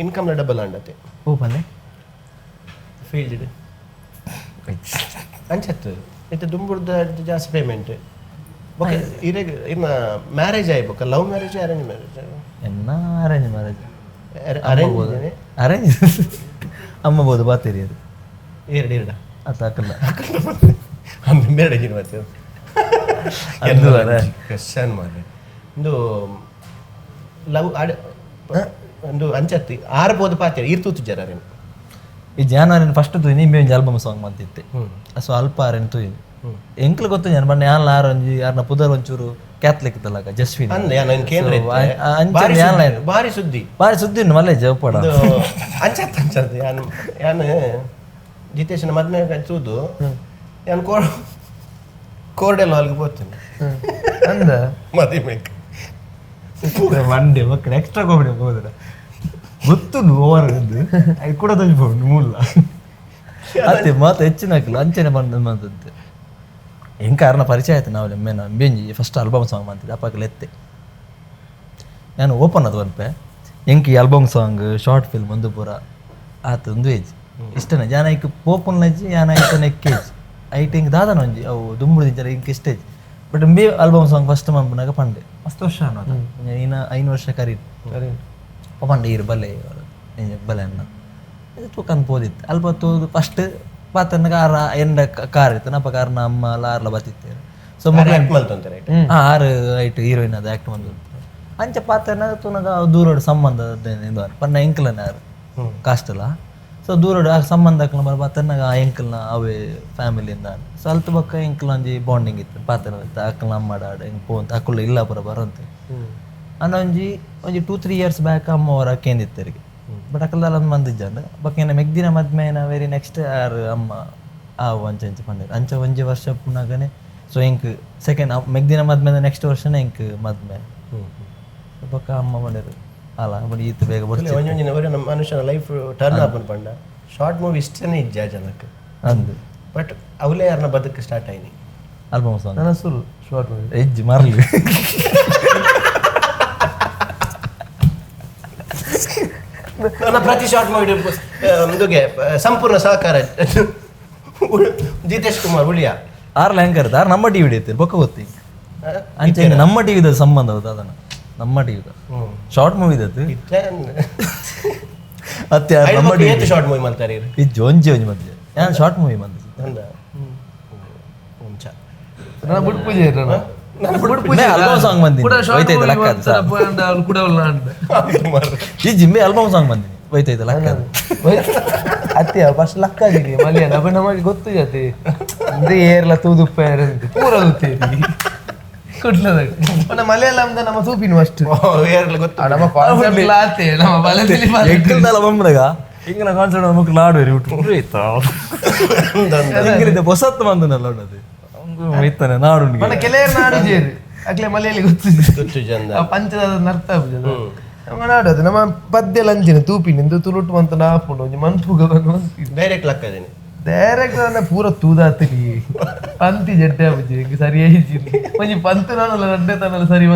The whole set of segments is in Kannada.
ಇನ್ಕಮ್ ಡಬಲ್ ಅಂಡತೆ ಓಪನ್ ಫೀಲ್ಡ್ ಅಂಚತ್ತು ಇತ್ತೆ ದುಂಬುರ್ದ ಜಾಸ್ತಿ ಪೇಮೆಂಟ್ ಓಕೆ ಇರೆಗ್ ಇನ್ನ ಮ್ಯಾರೇಜ್ ಆಯ್ಬೇಕ ಲವ್ ಮ್ಯಾರೇಜ್ ಅರೇಂಜ್ ಮ್ಯಾರೇಜ್ ಎನ್ನ ಅರೇಂಜ್ ಮ್ಯಾರೇಜ್ ಅರೇಂಜ್ ಅಮ್ಮ ಬೋದು ಬಾತೀರಿ ಅದು ಎರಡು ಅದು ಹಾಕಲ್ಲ ಒಂದು ಮೇರೆಗೆ ಮತ್ತೆ ಅದು ಕ್ವಶನ್ ಮಾಡಿ ಒಂದು ಲವ್ ಒಂದು ಅಂಚತ್ತಿ ಆರ್ಬೋದು ಪಾತ್ರೆ ಇರ್ತೂತು ಜರ ಈ ಜಾನುವಾರಿನ ಫಸ್ಟ್ ತೂಯಿ ನಿಂಬೆ ಒಂಜಿ ಆಲ್ಬಮ್ ಸಾಂಗ್ ಮಂತಿತ್ತೆ ಸ್ವಲ್ಪ ಆರೇನು ತೂಯಿ ಎಂಕ್ಲು ಗೊತ್ತು ಜನ ಬಣ್ಣ ಯಾನ್ ಆರು ಒಂಜಿ ಯಾರನ್ನ ಪುದರ್ ಒಂಚೂರು ಕ್ಯಾಥಲಿಕ್ ಇತ್ತಲ್ಲ ಜಸ್ವಿನ್ ಭಾರಿ ಸುದ್ದಿ ಮಲ್ಲೆ ಜವಪಡ ಅಂಚತ್ ಯಾನ್ ಜಿತೇಶನ ಮದ್ಮೆ ಚೂದು ಯಾನ್ ಕೋರ್ಡೆಲ್ಲ ಅಲ್ಲಿಗೆ ಹೋಗ್ತೀನಿ ಅಂದ ಮದುವೆ ಮಂಡೆ ಮಕ್ಕಳು ಎಕ್ಸ್ಟ್ರಾ ಕಾಮಿಡಿ ಹೋದ್ರೆ ಗೊತ್ತು ಓವರ್ ಅದು ಕೂಡ ತಂದ್ಬೋದು ಮೂಲ ಅತ್ತೆ ಮಾತು ಹೆಚ್ಚಿನ ಹಾಕಿಲ್ಲ ಅಂಚೆನೆ ಬಂದಂತೆ ಹೆಂಗೆ ಕಾರಣ ಪರಿಚಯ ಆಯ್ತು ನಾವು ಎಮ್ಮೆನ ಬೆಂಜಿ ಫಸ್ಟ್ ಆಲ್ಬಮ್ ಸಾಂಗ್ ಮಾಡ್ತಿದ್ದೆ ಅಪ್ಪಾಗಲ್ಲ ಎತ್ತೆ ನಾನು ಓಪನ್ ಅದು ಅನ್ಪೆ ಎಂಕಿ ಆಲ್ಬಮ್ ಸಾಂಗ್ ಶಾರ್ಟ್ ಫಿಲ್ಮ್ ಒಂದು ಪೂರ ಆತ ಒಂದು ಏಜ್ ಇಷ್ಟನೇ ಜಾನ ಈಗ ಪೋಪನ್ ನಜ್ಜಿ ಯಾನ ಐತ ನೆಕ್ಕೇಜ್ ಐಟ್ ಹಿಂಗೆ ದಾದನ ಒಂಜಿ ಅವು ದುಂಬುಡು ಜನ ಇಂಕ ಇಷ್ಟೇಜ್ but B album song first ಮಂಪನಾಗ ಪಂಡೆ ಮಸ್ತ್ ವರ್ಷ ಅನ್ನೋದು ಇನ್ನು 5 ವರ್ಷ ಕರೀ ಪಂಡೆ ಇರು ಬಲೆ ಬಲೆ ಅನ್ನ ತೂಕಂದು ಪೋದಿತ್ತು ಅಲ್ಪ ತೋದು ಫಸ್ಟ್ ಪಾತನ ಕಾರ ಎಂಡ ಕಾರ್ ಇತ್ತು ನಪ್ಪ ಕಾರ್ನ ಅಮ್ಮ ಲಾರ್ಲ ಬತ್ತಿತ್ತೇವೆ ಸೊ ಆರು ಐಟು ಹೀರೋಯಿನ್ ಅದು ಆ್ಯಕ್ಟ್ ಬಂದು ಅಂಚೆ ಪಾತನ ತುನಗ ದೂರೋಡು ಸಂಬಂಧ ಪನ್ನ ಎಂಕಲನ ಯಾರು ಕಾಸ್ಟಲ್ಲ ಸೊ ದೂರೋಡು ಆ ಸಂಬಂಧ ಹಾಕಲ ಬರ ಪಾತನಾಗ ಆ ಎಂಕಲ್ನ ಅವೇ ಫ್ಯಾಮಿಲಿಯಿಂದ ಸ್ವಲ್ಪ ಬಕ್ಕ ಎಂಕಲ್ ಒಂಜಿ ಬಾಂಡಿಂಗ್ ಇತ್ತು ಪಾತನ ಅಕ್ಕಲ ಅಮ್ಮ ಡಾಡ್ ಹೆಂಗೆ ಪೋಂತ ಅಕ್ಕಳು ಇಲ್ಲ ಪುರ ಬರಂತೆ ಅನ್ನ ಒಂಜಿ 2-3 years ಬ್ಯಾಕ್ ಅಮ್ಮ ಅವರ ಕೇಂದಿತ್ತರಿಗೆ ಬಟ್ ಅಕ್ಕಲ್ದಲ್ಲ ಒಂದು ಮಂದಿಜ್ಜಂಡ ಬಕ್ಕೇನ ಮೆಗ್ದಿನ ಮದ್ಮೇನ ವೆರಿ ನೆಕ್ಸ್ಟ್ ಯಾರು ಅಮ್ಮ ಅಂಚೆ ಪಂಡ ಅಂಚೆ ಒಂಜಿ ವರ್ಷ ಪುನಗನೆ ಸೊ ಇಂಕ್ ಸೆಕೆಂಡ್ ಮೆಗ್ದಿನ ಮದ್ಮೇಲೆ ನೆಕ್ಸ್ಟ್ ವರ್ಷನೇ ಇಂಕ್ ಮದ್ಮೆ ಬಕ್ಕ ಅಮ್ಮ ಬಂದಿರು ಅಲ್ಲ ಬಟ್ ಈತ ಬೇಗ ಬರ್ತೀವಿ ಮನುಷ್ಯನ ಲೈಫ್ ಟರ್ನ್ ಅಪ್ ಪಂಡ ಶಾರ್ಟ್ ಮೂವಿ ಇಷ್ಟನೇ ಇಜ್ಜ ಜನಕ್ಕೆ ಅಂದು ಬಟ್ ಅವಲೇ ಯಾರನ್ನ ಬದುಕು ಸ್ಟಾರ್ಟ್ ಆಯ್ನಿ ಆಲ್ಬಮ್ ಸಾಂಗ್ ನನ್ನ ಸುರು ಶಾರ್ಟ್ ಮೂವಿ ಎಜ್ಜಿ ಮಾರ್ಲಿ ನನ್ನ ಪ್ರತಿ ಶಾರ್ಟ್ ಮೂವಿಗೆ ಸಂಪೂರ್ಣ ಸಹಕಾರ ಜಿತೇಶ್ ಕುಮಾರ್ ಉಳಿಯ ಆರ್ಲ ಹೆಂಗರ್ದ ಆರ್ ನಮ್ಮ ಟಿವಿ ಹಿಡಿಯುತ್ತೆ ಬೊಕ್ಕ ಗೊತ್ತಿ ಅಂಚೆ ನಮ್ಮ ಟಿವಿದ ಸಂಬಂಧ ಹೌದು ಅದನ್ನ ನಮ್ಮ ಟಿವಿದ ಶಾರ್ಟ್ ಮೂವಿ ಇದ್ದದ್ದು ಅತ್ತೆ ನಮ್ಮ ಟಿವಿ ಶಾರ್ಟ್ ಮೂವಿ ಮಾಡ್ತಾರೆ ಇದು ಒಂಜಿ ಮಧ್ಯೆ ನಾನು ಶಾರ್ಟ್ ಮೂವಿ ಬಂದ ಆಲ್ಬಮ್ ಸಾಂಗ್ ಬಂದಿನಿ ಈ ಜಿಮ್ಮೆ ಆಲ್ಬಮ್ ಸಾಂಗ್ ಬಂದಿನಿ ಹೋಯ್ತೈತೆ ಲಕ್ಕ ಅತ್ತೆ ಫಸ್ಟ್ ಲಕ್ಕ ಆಗಿರಿ ಮಲಯಾಳ ಅಪ್ಪ ನಮಗೆ ಗೊತ್ತು ಜೊತೆ ಅಂದ್ರೆ ಏರ್ಲ ತೂದುಪ್ಪ ಪೂರ ಗೊತ್ತೇರಿ ಮಲಯಾಳಂದ ನಮ್ಮ ತೂಪಿನ ಅಷ್ಟು ಬೊಮ್ಮದಾಗ ಹಿಂಗಿನ ಕಾನ್ಸರ್ಟ್ ಮಕ್ಕಳು ಆಡುವರಿ ಬಿಟ್ಟು ಹೊಸತ್ತು ಬಂದನಲ್ಲ ಅದು ಹೋಯ್ತಾನೆ ನಾಡು ಕೆಲವರು ನಾಡು ಜೇರು ಅಕ್ಲೆ ಮಲೆಯಲ್ಲಿ ಗೊತ್ತು ಪಂಚದ ನರ್ತ ನಾಡೋದು ನಮ್ಮ ಪದ್ಯ ಲಂಚಿನ ತೂಪಿನಿಂದ ತುಳುಟು ಅಂತ ನಾಪುಂಡು ಮನ್ಪುಗ ಡೈರೆಕ್ಟ್ ಲಕ್ಕದೇನೆ ಡೈರೆಕ್ಟ್ ಪೂರ ತೂದಾತಿರಿ ಪಂತಿ ಜಡ್ಡೆ ಆಗಿ ಸರಿ ಒಂಜಿ ಪಂತು ನಾನು ರಡ್ಡೆ ತನಲ್ಲ ಸರಿ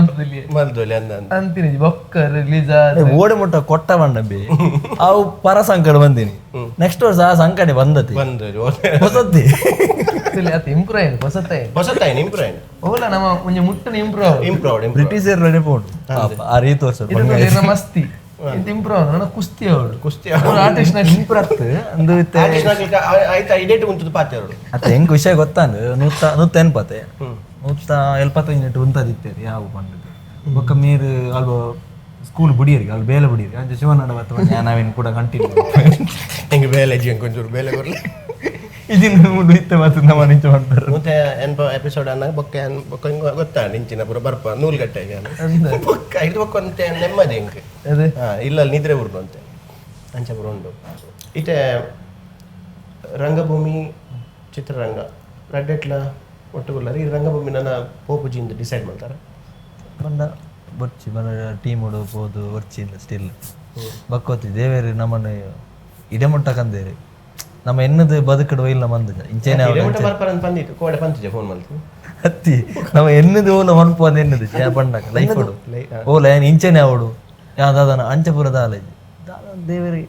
ಬಂತದಲ್ಲಿ ಅಂತೀನಿ ಬೊಕ್ಕ ರಿಲೀಸ್ ಓಡಿ ಮುಟ್ಟ ಕೊಟ್ಟ ಬಂಡಬಿ ಅವು ಪರ ಸಂಕಟ ಬಂದಿನಿ ನೆಕ್ಸ್ಟ್ ವರ್ಷ ಆ ಸಂಕಟ ಬಂದತಿ ಹೊಸತಿ ಓಲ ನಮ್ಮ ಒಂಜಿ ಮುಟ್ಟನ ಇಂಪ್ರೂವ್ ಬ್ರಿಟಿಷರ್ ಆ ರೀತಿ ವರ್ಷ ಮಸ್ತಿ ಇಂಪ್ರೂವ್ ನನ್ನ ಕುಸ್ತಿ ಅವಳು ಆರ್ಟಿಸ್ಟ್ ಇಂಪ್ರೂವ್ ಅತ್ತ ಹೆಂಗ್ ವಿಷಯ ಗೊತ್ತಾಂದು ನೂತ ಎನ್ಪತ್ತೆ 175 ಉಂತದಿತ್ತೇರಿ ಯಾವ ಪಂಡ ಬೊಕ್ಕ ಮೀರು ಅಲ್ವ ಸ್ಕೂಲ್ ಬುಡಿಯರಿಗೆ ಅಲ್ಲಿ ಬೇಲೆ ಬುಡಿಯರಿ ಅಂಚೆ ಶಿವನಾಡ ಬತ್ತ ನಾವೇನು ಕೂಡ ಕಂಟಿನ್ಯೂ ಹೆಂಗೆ ಬೇಲೆ ಕೊಂಚೂರು ಬೇಲೆ ಬರಲಿ ಇದನ್ನು ಮುಂದೆ ಮತ್ತೆ ನಮ್ಮ ನಿಂಚು ಮಾಡ್ತಾರೆ ಮತ್ತೆ ಎಪಿಸೋಡ್ ಅನ್ನಾಗ ಬೊಕ್ಕ ಗೊತ್ತಾ ನಿಂಚಿನ ಪೂರ ಬರ್ಪ ನೂಲ್ಗಟ್ಟೆಗೆ ಬೊಕ್ಕ ಇದು ಬೊಕ್ಕ ಅಂತೆ ನೆಮ್ಮದಿ ಹಿಂಗೆ ಇಲ್ಲ ನಿದ್ರೆ ಉರ್ದು ಅಂತೆ ಅಂಚ ಪೂರ ಉಂಡು ಇತ್ತೆ ರಂಗಭೂಮಿ ಚಿತ್ರರಂಗ ರಡ್ಡೆಟ್ಲ ಒಟ್ಟುಗುಲ್ಲ ಈ ರಂಗಭೂಮಿ ನನ್ನ ಪೋಪುಜಿಯಿಂದ ಡಿಸೈಡ್ ಮಾಡ್ತಾರೆ ಬಂದ ಬರ್ಚಿ ಬಂದ ಟೀಮ್ ಹೋದು ವರ್ಚಿಂದ ಸ್ಟಿಲ್ ಬಕ್ಕೋತಿ ದೇವೇರಿ ನಮ್ಮನ್ನು ಇಡೆ ಮುಟ್ಟಕಂದೇರಿ ನಮ್ಮ ಎನ್ನದು ಬದುಕಡು ಇಲ್ಲ ಮಂದ ಇಂಚೆನೆ ಫೋನ್ ಮಾಡ್ತೀವಿ ಹತ್ತಿ ನಮ್ಮ ಎನ್ನದು ಓಲ ಮನ್ಪು ಅಂದ ಎನ್ನದು ಪಂಡಕ ಲೈಫ್ ಓಲ ಏನ್ ಇಂಚೆನೆ ಅವಡು ದಾದನ ಅಂಚಪುರ ದಾಲೇಜ್ ದಾದ ದೇವರಿ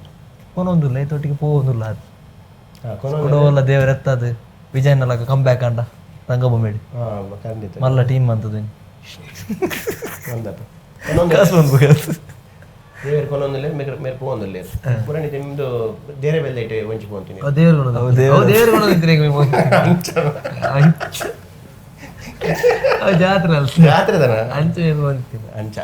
ಕೊನೊಂದುಲ್ಲ ಐತೊಟ್ಟಿಗೆ ಪೋವೊಂದುಲ್ಲ ಅದು ಕೊಡವಲ್ಲ ದೇವರ ಎತ್ತದು ವಿಜಯನಲ್ಲ ಕಂಬ್ಯಾಕ್ ಅಂಡ ರಂಗಭೂಮಿಡಿ ಮಲ್ಲ ಟೀಮ್ ಅಂತದ ಕಾಸು ಒಂದು ದೇವರು ಕೊನೊಂದಿಲ್ಲ ಮೇರೆ ಪೋವೊಂದಿಲ್ಲ ಪುರಾಣಿ ನಿಮ್ದು ದೇರೆ ಬೆಲ್ಲ ಇಟ್ಟು ಒಂಚಿ ಪೋಂತೀನಿ ಜಾತ್ರೆ ಅಲ್ಲ ಜಾತ್ರೆ ಅಂಚೆ ಅಂಚ